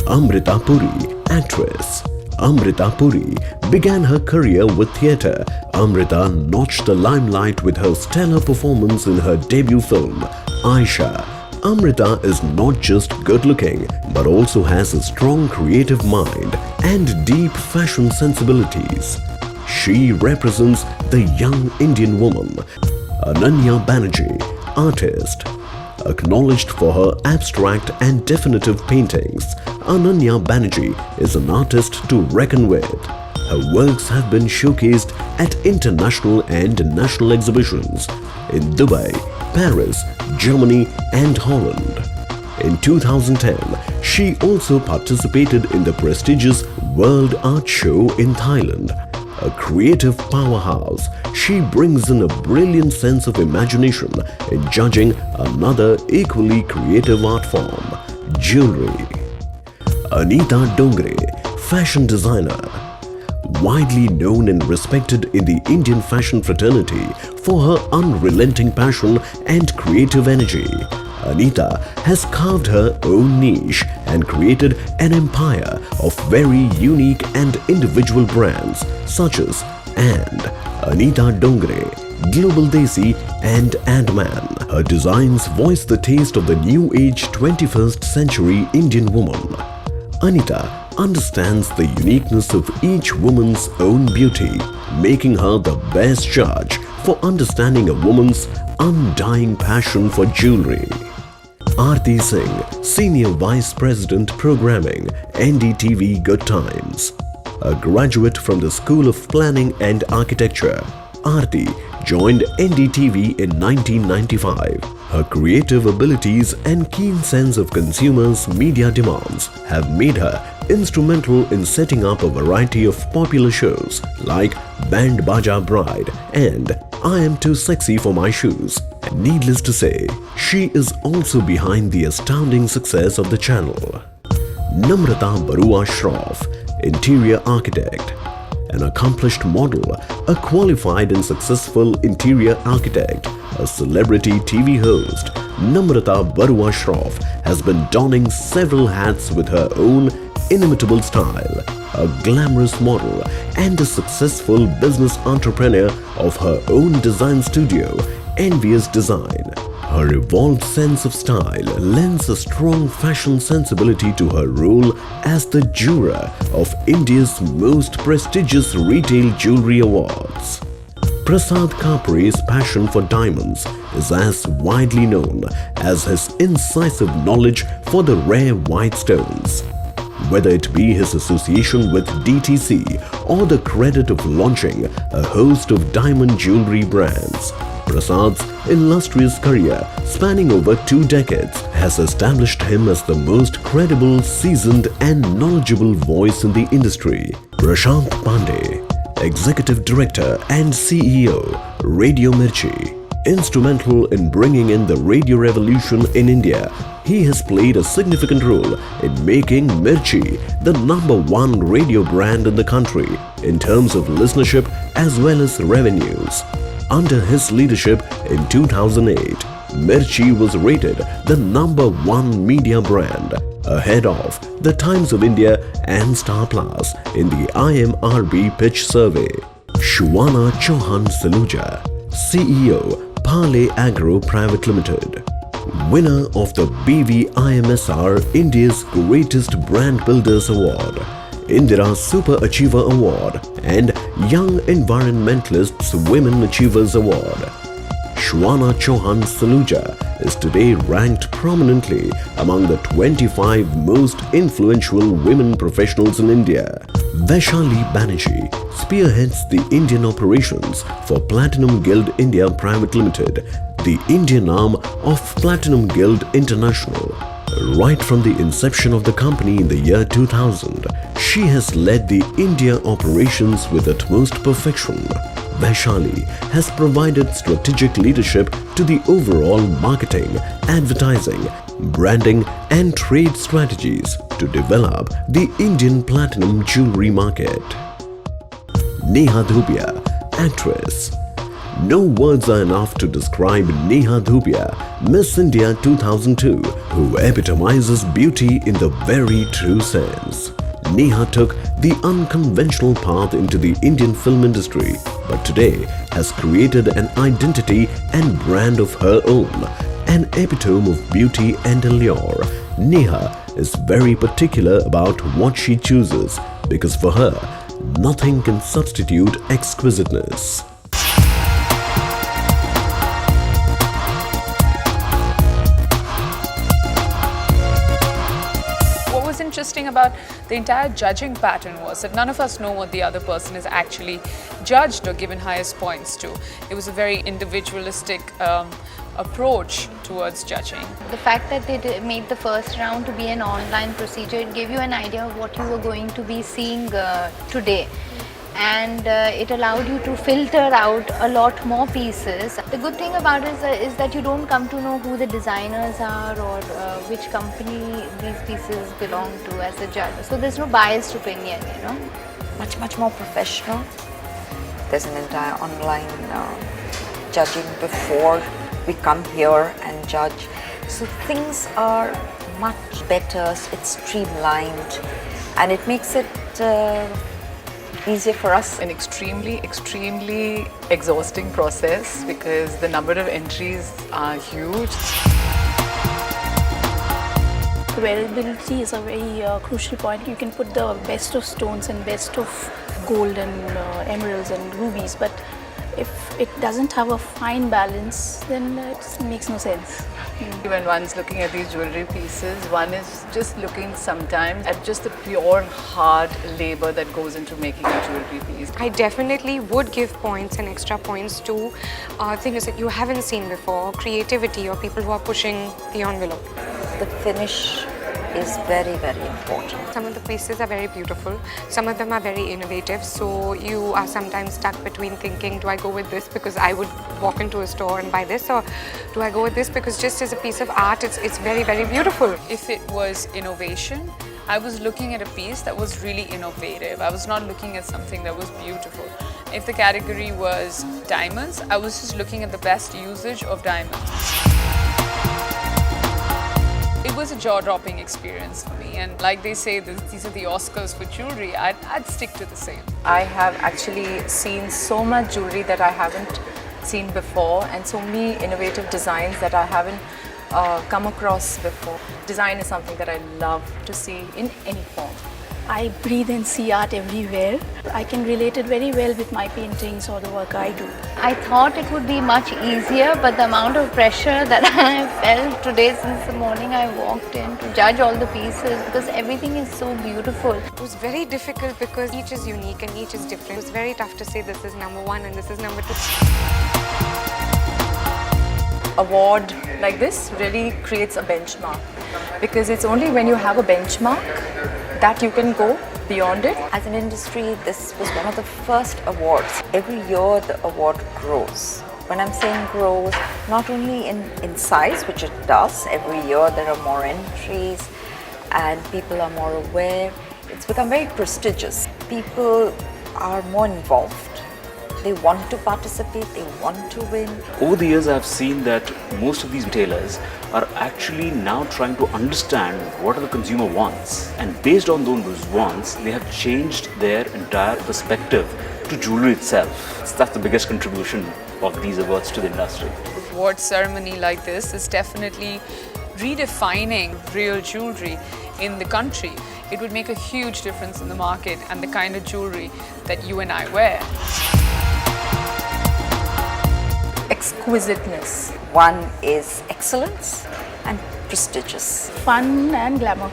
Amrita Puri, actress. Amrita Puri began her career with theatre. Amrita notched the limelight with her stellar performance in her debut film, Aisha. Amrita is not just good-looking but also has a strong creative mind and deep fashion sensibilities. She represents the young Indian woman, Ananya Banerjee, artist. Acknowledged for her abstract and definitive paintings, Ananya Banerjee is an artist to reckon with. Her works have been showcased at international and national exhibitions in Dubai, Paris, Germany and Holland. In 2010, she also participated in the prestigious World Art Show in Thailand. A creative powerhouse, she brings in a brilliant sense of imagination in judging another equally creative art form, jewellery. Anita Dongre, fashion designer. Widely known and respected in the Indian fashion fraternity for her unrelenting passion and creative energy, Anita has carved her own niche and created an empire of very unique and individual brands such as Anita Dongre, Global Desi and Man. Her designs voice the taste of the new age 21st century Indian woman. Anita understands the uniqueness of each woman's own beauty, making her the best judge for understanding a woman's undying passion for jewellery. Aarti Singh, Senior Vice President Programming, NDTV Good Times. A graduate from the School of Planning and Architecture, Aarti joined NDTV in 1995. Her creative abilities and keen sense of consumers' media demands have made her instrumental in setting up a variety of popular shows like Band Baja Bride and I Am Too Sexy for My Shoes. Needless to say, she is also behind the astounding success of the channel. Namrata Barua Shroff, Interior Architect. An accomplished model, a qualified and successful interior architect, a celebrity TV host, Namrata Barua Shroff has been donning several hats with her own inimitable style, a glamorous model and a successful business entrepreneur of her own design studio, Envious Design. Her evolved sense of style lends a strong fashion sensibility to her role as the juror of India's most prestigious retail jewellery awards. Prasad Kapre's passion for diamonds is as widely known as his incisive knowledge for the rare white stones. Whether it be his association with DTC or the credit of launching a host of diamond jewellery brands, Prasad's illustrious career spanning over 2 decades has established him as the most credible, seasoned and knowledgeable voice in the industry. Prashant Pandey, Executive Director and CEO, Radio Mirchi. Instrumental in bringing in the radio revolution in India, he has played a significant role in making Mirchi the #1 radio brand in the country in terms of listenership as well as revenues. Under his leadership in 2008, Mirchi was rated the #1 media brand, ahead of The Times of India and Star Plus in the IMRB Pitch Survey. Shuwana Chauhan Saluja, CEO, Pale Agro Private Limited. Winner of the BVIMSR India's Greatest Brand Builders Award, Indira Super Achiever Award and Young Environmentalists Women Achievers Award. Shuwana Chauhan Saluja is today ranked prominently among the 25 most influential women professionals in India. Vaishali Banerjee spearheads the Indian operations for Platinum Guild India Private Limited, the Indian arm of Platinum Guild International. Right from the inception of the company in the year 2000, she has led the India operations with utmost perfection. Vaishali has provided strategic leadership to the overall marketing, advertising, branding and trade strategies to develop the Indian platinum jewellery market. Neha Dhupia, actress. No words are enough to describe Neha Dhupia, Miss India 2002, who epitomizes beauty in the very true sense. Neha took the unconventional path into the Indian film industry, but today has created an identity and brand of her own, an epitome of beauty and allure. Neha is very particular about what she chooses because for her, nothing can substitute exquisiteness. Interesting about the entire judging pattern was that none of us know what the other person is actually judged or given highest points to. It was a very individualistic approach towards judging. The fact that they made the first round to be an online procedure, it gave you an idea of what you were going to be seeing today. And it allowed you to filter out a lot more pieces. The good thing about it is that you don't come to know who the designers are or which company these pieces belong to as a judge. So there's no biased opinion, you know. Much more professional. There's an entire online judging before we come here and judge. So things are much better, it's streamlined, and it makes it easier for us. An extremely exhausting process because the number of entries are huge. Wearability is a very crucial point. You can put the best of stones and best of gold and emeralds and rubies, but if it doesn't have a fine balance, then it makes no sense. When one's looking at these jewelry pieces, one is just looking sometimes at just the pure hard labor that goes into making a jewelry piece. I definitely would give points and extra points to things that you haven't seen before, creativity or people who are pushing the envelope. The finish is very important. Some of the pieces are very beautiful, some of them are very innovative, so you are sometimes stuck between thinking, do I go with this because I would walk into a store and buy this, or do I go with this because just as a piece of art it's very beautiful. If it was innovation, I was looking at a piece that was really innovative. I was not looking at something that was beautiful. If the category was diamonds, I was just looking at the best usage of diamonds. It was a jaw-dropping experience for me, and like they say, these are the Oscars for jewelry. I'd stick to the same. I have actually seen so much jewelry that I haven't seen before, and so many innovative designs that I haven't come across before. Design is something that I love to see in any form. I breathe and see art everywhere. I can relate it very well with my paintings or the work I do. I thought it would be much easier, but the amount of pressure that I have felt today since the morning I walked in to judge all the pieces, because everything is so beautiful. It was very difficult because each is unique and each is different. It was very tough to say this is number one and this is number two. Award like this really creates a benchmark, because it's only when you have a benchmark that you can go beyond it. As an industry, this was one of the first awards. Every year the award grows. When I'm saying grows, not only in size, which it does, every year there are more entries and people are more aware. It's become very prestigious. People are more involved. They want to participate, they want to win. Over the years, I've seen that most of these retailers are actually now trying to understand what the consumer wants. And based on those wants, they have changed their entire perspective to jewelry itself. That's the biggest contribution of these awards to the industry. Award ceremony like this is definitely redefining real jewelry in the country. It would make a huge difference in the market and the kind of jewelry that you and I wear. Exquisiteness. One is excellence and prestigious. Fun and glamour.